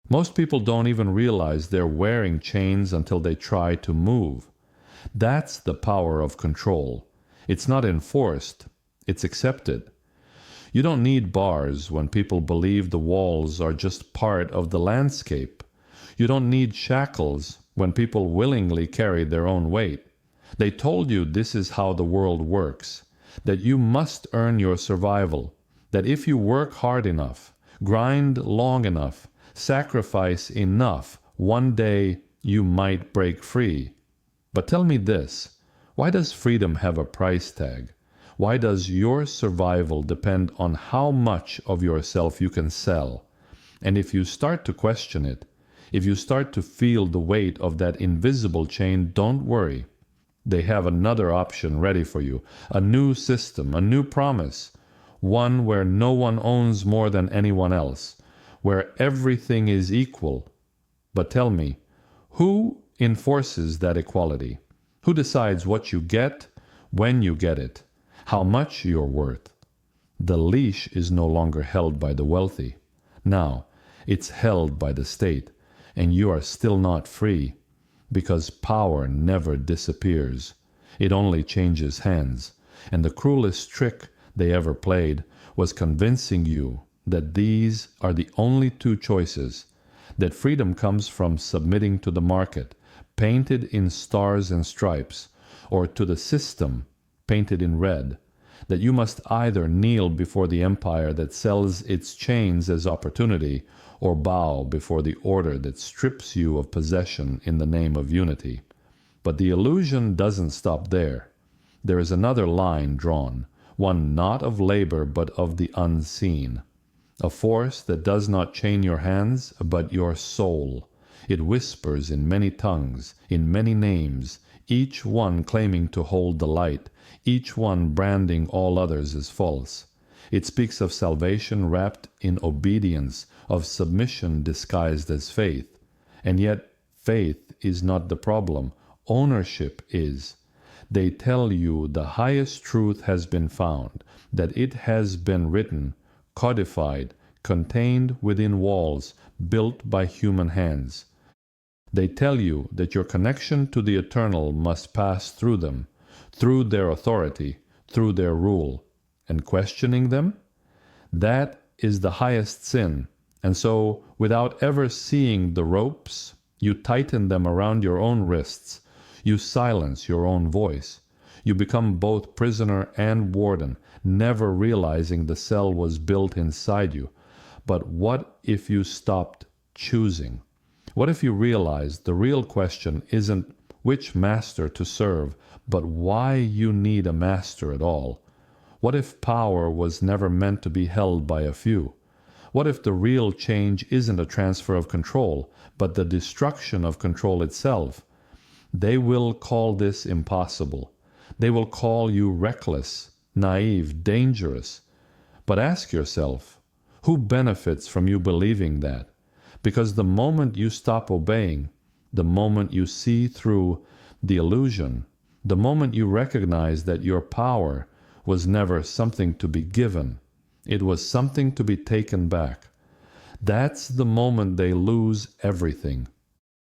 Most people don't even realize they're wearing chains until they try to move. That's the power of control. It's not enforced, it's accepted. You don't need bars when people believe the walls are just part of the landscape. You don't need shackles when people willingly carry their own weight. They told you this is how the world works, that you must earn your survival, that if you work hard enough, grind long enough, sacrifice enough, one day you might break free. But tell me this, why does freedom have a price tag? Why does your survival depend on how much of yourself you can sell? And if you start to question it, if you start to feel the weight of that invisible chain, don't worry. They have another option ready for you, a new system, a new promise, one where no one owns more than anyone else, where everything is equal. But tell me, who enforces that equality? Who decides what you get, when you get it, how much you're worth? The leash is no longer held by the wealthy. Now, it's held by the state, and you are still not free, because power never disappears. It only changes hands, and the cruelest trick they ever played was convincing you that these are the only two choices, that freedom comes from submitting to the market, painted in stars and stripes, or to the system, painted in red, that you must either kneel before the empire that sells its chains as opportunity, or bow before the order that strips you of possession in the name of unity. But the illusion doesn't stop there. There is another line drawn, one not of labor but of the unseen, a force that does not chain your hands but your soul. It whispers in many tongues, in many names, each one claiming to hold the light, each one branding all others as false. It speaks of salvation wrapped in obedience, of submission disguised as faith. And yet faith is not the problem. Ownership is. They tell you the highest truth has been found, that it has been written, codified, contained within walls built by human hands. They tell you that your connection to the eternal must pass through them, through their authority, through their rule. And questioning them? That is the highest sin. And so, without ever seeing the ropes, you tighten them around your own wrists. You silence your own voice. You become both prisoner and warden, never realizing the cell was built inside you. But what if you stopped choosing? What if you realized the real question isn't which master to serve, but why you need a master at all? What if power was never meant to be held by a few? What if the real change isn't a transfer of control, but the destruction of control itself? They will call this impossible. They will call you reckless, naive, dangerous. But ask yourself, who benefits from you believing that? Because the moment you stop obeying, the moment you see through the illusion, the moment you recognize that your power was never something to be given, it was something to be taken back, that's the moment they lose everything.